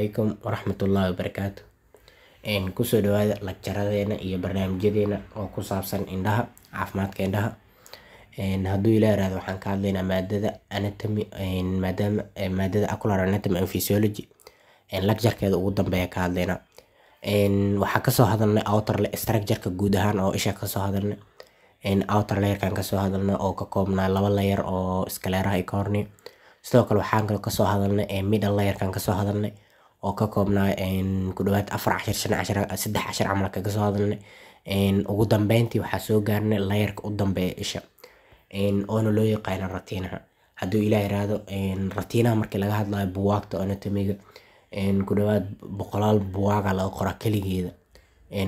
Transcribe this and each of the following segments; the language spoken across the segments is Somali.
عليكم ورحمة الله وبركاته. kusoo dhawaada lagjaradena iyo barnaamijyadeena oo ku saabsan indhaha, caafimaadka indhaha. Hadduu ilaa yiraahdo waxaan ka hadlaynaa maadada anatomy, maadada ocular anatomy and physiology. Lagjarkeeda ugu dambeeya ka hadlaynaa. Waxaa kasoo hadalnay outer structure-ka guud ahaan oo isha kasoo hadalnay. Outer layer-kan kasoo hadalnay oo ka koobnaa 2 layer oo sclera iyo cornea. Sidoo kale waxaan kaloo kasoo hadalnay middle layer-kan kasoo hadalnay oo ka koobnaa ku dhawaad 4 10 13 camal ka soo hadalnay. Ugu dambeyntii waxaa soo gaarnay layer-ka u dambeeya isha oo loo yaqaan retinaha. Hadduu ilaa yiraahdo retinaha markii laga hadlayo buugaagta anatomy-ga ku dhawaad 100 buugaag laga qoraa kaligeeda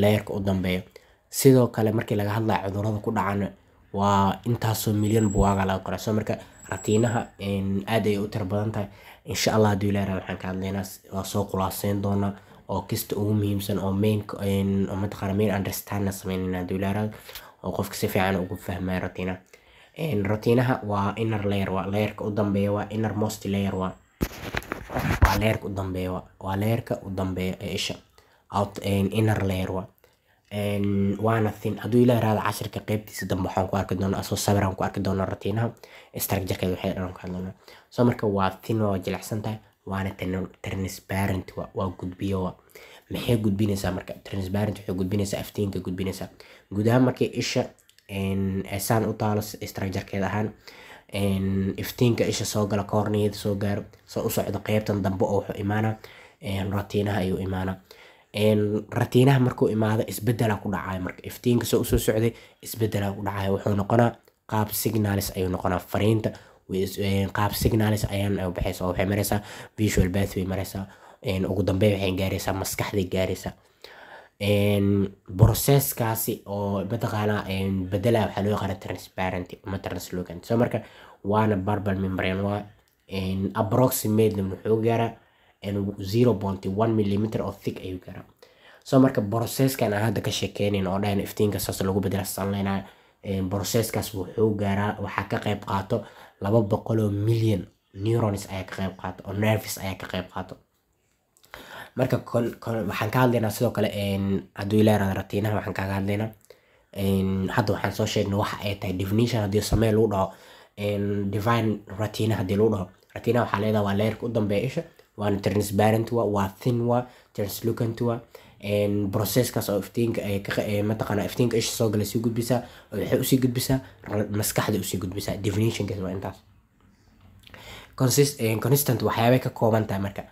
layer-ka u dambeeya. Sidoo kale markii laga hadlayo cudurrada ku dhacana waa intaasoo milyan buugaag laga qoraa. Soo marka retinaha aad ay u tir badan tahay. insha Allah hadduu ilaa yiraahdo waxaan ka hadlaynaa waa soo khulaasayn doonaa oo kista ugu muhiimsan oo main understanding sameynayna hadduu ilaa yiraahdo oo qofka si fiican ugu fahmayo retinaha. Retinaha waa inner layer, waa layer-ka u dambeeya, waa innermost layer, waa layer-ka u dambeeya, waa layer-ka u dambeeya ee isha inner layer waana thin. hadduu ilaa yiraahdo cashirka qaybtiisa dambe waxaan ku arki doonaa asoo sawiraan ku arki doonaa retinaha structure-keeda waxay dhan ka hadlaynaa. soo marka waa thin, waa jilicsan tahay, waana transparent, waa gudbiyo. maxay gudbinaysaa marka? Transparent waxay gudbinaysaa iftiinka gudbinaysaa guud ahaan markii isha saan u taalo structure-keeda ahaan. Iftiinka isha soo gala cornea soo gaaro soo u socdo qaybtan dambe oo wuxuu imaana retinaha ayuu imaana. retinaha markuu imaado isbedela ku dhacay. marka iftiinka soo socday isbedela ku dhacay wuxuu noqonaa qaab signals ayuu noqonaa. fariinta qaab signals ayaan baxaysaa oo waxay maraysaa visual pathway maraysaa. ugu dambeyn waxay gaaraysaa maskaxda gaaraysaa. process-kaasi oo mataqaanaa bedela waxaa loo yaqaan transparent ama translucent. soo marka waana bulbar membrane waa approximately wuxuu gaaraa 0.1 millimeter oo thick ayuu gaaraa. soo marka process-kan aan hadda ka sheekeynayn oo dhan iftiinka saas lagu bedela sanleynaa process-kaas wuxuu gaaraa waxaa ka qayb qaato 200 milyan neurons ayaa ka qayb qaato oo nerves ayaa ka qayb qaato. marka waxaan ka hadlaynaa sidoo kale hadduu ilaa yiraahdo retinaha waxaan kaga hadlaynaa hadda waxaan soo sheegnay waxa ay tahay definition. haddii samee lagu dhaho divine retina, haddii lagu dhaho retina waxaa leedahay waa layer-ka u dambeeya isha, waana transparent, waa thin, waa translucent, waa process-kaas oo iftiinka ay ka mataqaanaa iftiinka isha soo gala sii gudbisaa oo waxay usii gudbisaa maskaxda usii gudbisaa. definition-kaas waa intaas. consistent waxyaabay ka kooban tahay marka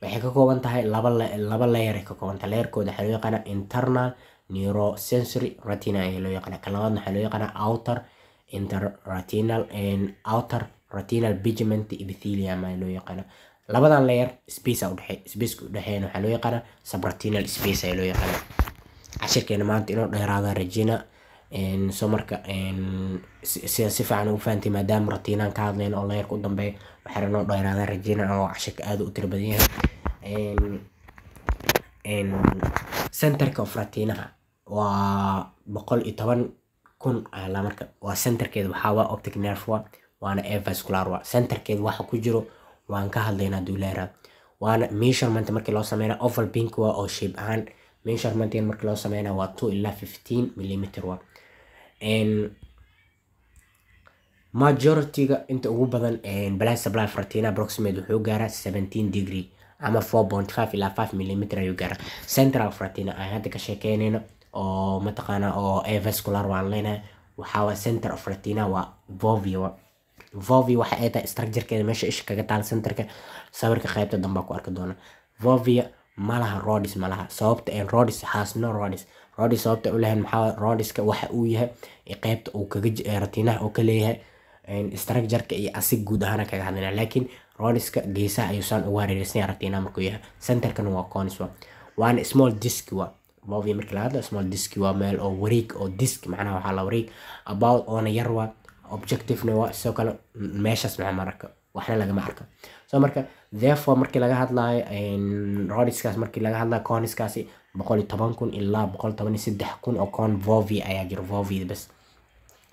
waxay ka kooban tahay laba layer ay ka kooban tahay. layer-kooda waxaa loo yaqaanaa internal neurosensory retina ayaa loo yaqaanaa. kan labaadna waxaa loo yaqaanaa outer interretinal outer retinal pigment epithelium ayaa loo yaqaanaa. labadan layer space u dhaxay space-ka u dhaxayna waxaa loo yaqaanaa subretinal space ayaa loo yaqaanaa. cashirkeena maanta inuu dheeraado rajina soo marka si fiican u fahantii maadaama retinaan ka hadlayno oo layer-ka u dambeeya waxaa inoo dheeraado rajina oo cashirka aad u tiro badan yahay. centerka of retinaha waa 110,000 ala marka waa centerkeeda waxaa waa optic nerve waana avascular centerkeeda waxa ku jiro waan ka hadlaynaa hadduu ilaa yiraahdo. waana measurement markii loo sameynaa oval pink oo shape ahaan measurement markii loo sameynaa waa 2 ilaa 15 millimeter majority-ga inta ugu badan blood supply of retina approximate wuxuu gaaraa 17 degree ama 4.5 ilaa 5 millimeter ayuu gaaraa. central of retina aan hadda ka sheekeynayno oo mataqaanaa oo avascular waan leenahay waxaa waa center of retina waa fovea. fovea waxa ay tahay structure-keeda meesha isha kaga taal centerka. sawirka qaybta dambe ku arki doona. fovea malaha rods malaha sababta rods has no rods sababta u leeyahay maxaa rodska waxa uu yahay qaybta uu kaga retinaha oo ka leeyahay structure-ka iyo asig guud ahaan kaga hadlaynaa. laakiin rodska geesaha ayuu saan ugu hareeraysan yahay retinaha markuu yahay. centerkana waa cones waana small disc fovea markii laga hadlo small disc waa meel oo wareeg oo disc macnaha waxaa la wareeg about oona yar objective-na waa sidoo kale meeshaas maxaa marka waxna lagama arko. soo marka therefore markii laga hadlayo rodskaas markii laga hadlayo coneskaasi 110,000 ilaa 113,000 oo cone fovea ayaa jiro. fovea bas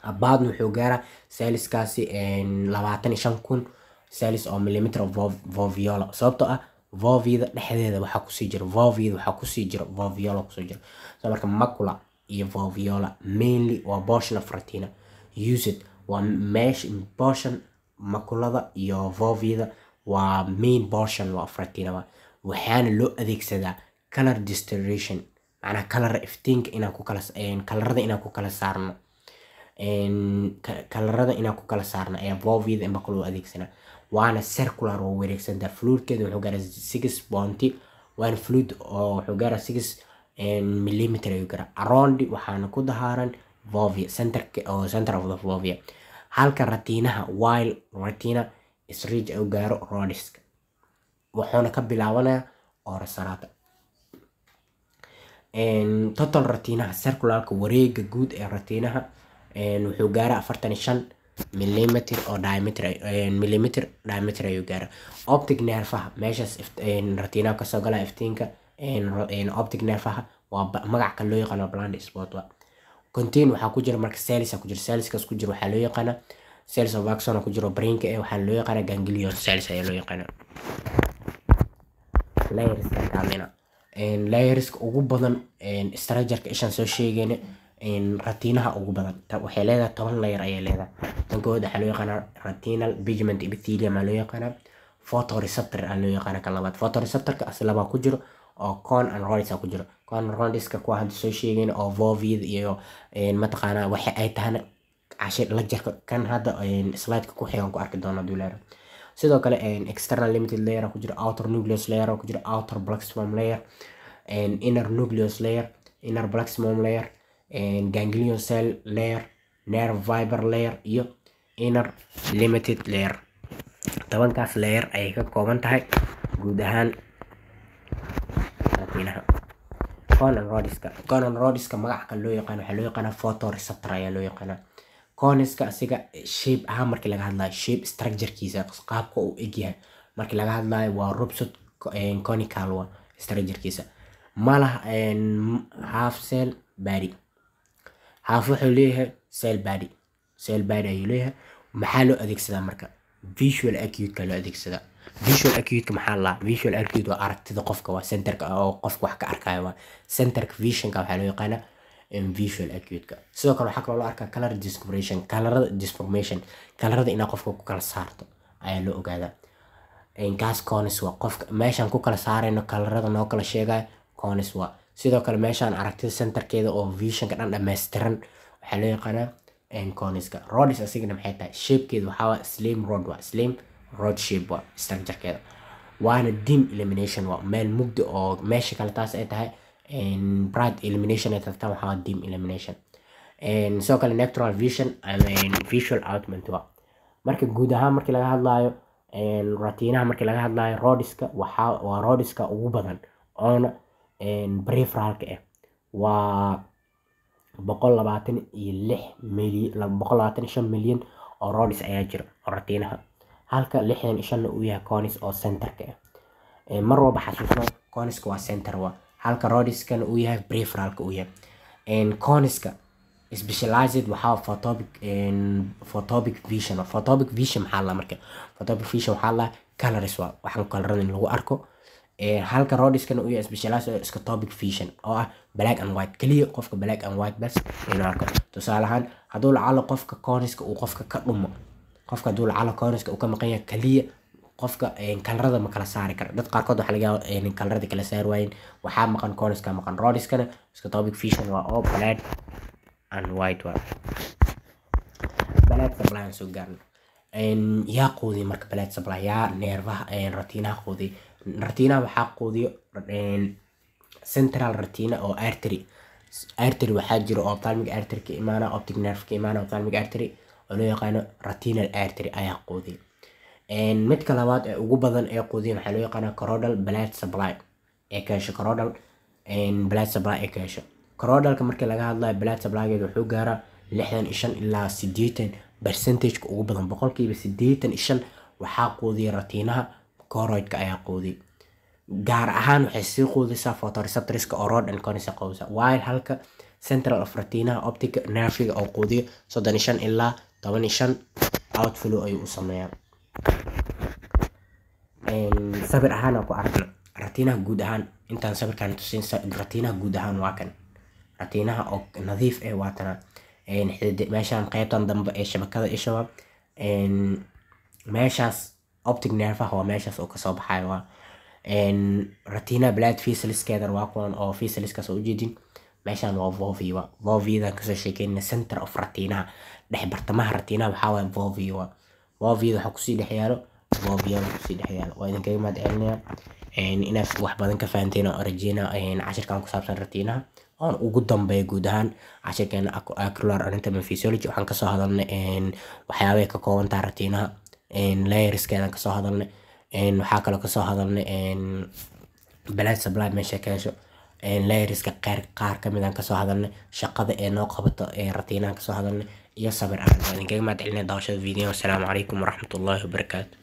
about wuxuu gaaraa cells-kaasi 25,000 cells oo millimeter of foveola sababtoo ah fovea dhexdeeda waxaa kusii jira fovea waxaa kusii jira foveola kusoo jira. So marka macula iyo foveola mainly waa portion of retina. Used waa mesh portion, maculada iyo fovea waa main portion of retina. waxaana loo adeegsadaa color distortion, macnaha color iftiinka inaan ku kala colorada inaan ku kala saarno colorada inaan ku kala saarno ayaa fovea imba loo adeegsanaa. waana circular oo wareegsantaa. fluidkeeda wuxuu gaaraa 6 waana fluid oo wuxuu gaaraa 6 millimeter ayuu gaaraa. around waxaana ku dahaaran fovea center of the fovea. halka retinaha while retina is reach u gaaro rodiska wuxuuna ka bilaabanaya orosarata. total retinaha circularka wareega guud ee retinaha wuxuu gaaraa 45 millimeter oo diameter ayuu gaaraa. optic nervaha meeshaas retinaha kasoo gala iftiinka optic nervaha waa magac kan loo yaqaano blind spot. contain waxaa ku jira marka cells ku jira. cellskaas ku jira waxaa loo yaqaana cells of axon ku jira brainka waxaa loo yaqaana ganglion cells ayaa loo yaqaana. layerska ugu badan structureka ishaan soo sheegayna retinaha ugu badan waxay leedahay 10 layer ayay leedahay. tan kood waxaa loo yaqaana retinal pigment epithelium loo yaqaana. photoreceptor loo yaqaana. kan labaad photoreceptorka aslaba ku jiro oo cone and rods ku jiro. cone and rodska kuwa hadda soo sheegayna oo fovea iyo mataqaana waxa ay tahana cashir la jarka kan hadda slide-ka ku xigan ku arki doona duuleero. sidoo kale external limited layer ku jira, outer nucleus layer ku jira, outer plexiform layer, inner nucleus layer, inner plexiform layer, ganglion cell layer, nerve fiber layer iyo inner limited layer. tobankaas layer ay ka kooban tahay guud ahaan retinaha. cone and rodska magaca kan loo yaqaan waxaa loo yaqaana photoreceptor ayaa loo yaqaana. coniska asiga shape ahaan markii laga hadlayo shape structurekiisa qaabka uu egyahay markii laga hadlayo waa rupsod conical waa structurekiisa. malaha half cell body, half wuxuu leeyahay cell body ayuu leeyahay. maxaa loo adeegsadaa marka visual acute ka loo adeegsadaa. visual acute maxaa la visual acute waa aragtida qofka, waa centerka oo qofka wax ka arkayo, waa centerka visionka waxaa loo yaqaana visual acute. sidoo kale waxaa kaloo loo arkaa color disformation, colorada inaa qofka ku kala saarto ayaa loo ogaadaa. gas cones waa qofka meeshaan ku kala saarayno colorada noo kala sheegayo cones waa. sidoo kale meeshaan aragtida centerkeeda oo visionka dhan dhammaystiran waxaa loo yaqaanaa coniska. rods asigana maxay tahay shapekeeda waxaa waa slim rod, waa slim rod shape waa structurekeeda. waana dim illumination waa meel mugdi oo meesha kale taas ay tahay bright illumination ay tagtaan waxaa dim illumination. sidoo kale natural vision visual outment waa. marka guud ahaan markii laga hadlayo retinaha markii laga hadlayo rodiska waa rodiska ugu badan oona peripheralka waa 125 milyan oo rodis ayaa jira oo retinaha, halka 65 uu yahay conis oo centerka mar walba xasuusno coniska waa center waa, halka rodiskana uu yahay peripheralka uu yahay. coniska specialized waxaa photopic vision. photopic vision maxaa la marka photopic vision waxaa la colors waa waxaan colorada in lagu arko. halka rodiskana uu yahay specialized scotopic vision oo ah black and white kaliya, qofka black and white bas inuu arko. tusaale ahaan hadduu lacalo qofka coniska uu qofka ka dhumo, qofka hadduu lacalo coniska uu ka maqan yahay kaliya qofka colorada ma kala saari kara. dad qaarkood waxaa laga yaabaa in colorada kala saari waayeen, waxaa maqan coniska maqan. rodiskana scotopic vision waa oo black and white waa. blood supply soo gaarno yaa quudiy marka blood supply yaa neerfaha retinaha quudiy. retinaha waxaa quudiyo central retina oo artery waxaa jiro oo ophthalmic artery ka imaana, optic nerve ka imaana, ophthalmic artery oo loo yaqaano retinal artery ayaa quudiy. midka labaad ee ugu badan ee quudiyan waxaa loo yaqaana choroidal blood supply ee ka hesho choroidal blood supply ee ka hesho. choroidalka markii laga hadlayo blood supplygeeda wuxuu gaaraa 65 ilaa 80% ugu badan, boqolkiiba 85 waxaa quudiya retinaha choroidka ayaa quudiy. gaar ahaan waxay sii quudisaa photoreceptorska oo rod and cones qowsa, while halka central of retinaha optic nerve oo quudiyo 35 ilaa 15 outflow ayuu u sameeyaa. sabir ahaan aan ku aragno ratiinaha guud ahaan intaan sabirkan tusin ratiinaha guud ahaan waa kan ratiinaha oo nadiif waatana meeshaan qaybtan dambe ee shabakada isha meeshaas optic nervaha waa meeshaas oo kasoo baxayo waa retina blood vesselskeeda waa kuwan oo vesselskaas oo ujeedin meeshaan waa vovia voviadan kasoo sheekeyna center of retina dhex bartamaha retina waxaa waaye vovia voviada waxaa kusii dhex yaalo voviada kusii dhex yaalo waa idinkaga mahad celinaya inaad wax badan ka fahanteen oo rajeyna cashirkan ku saabsan retinaha oon ugu dambeeya guud ahaan cashirkeena ocular anatomy physiology waxaan kasoo hadalnay waxyaabay ka kooban tahay retinaha layerskeedan kasoo hadalnay waxaa kaloo kasoo hadalnay blood supply meesha ka hesho layerska qaar kamid aan kasoo hadalnay shaqada ee noo qabato retinaha kasoo hadalnay iyo sabir aan idinkaga mahad celinaya daawashada video. Assalaamu calaykum waraxmatullaahi wabarakaatu.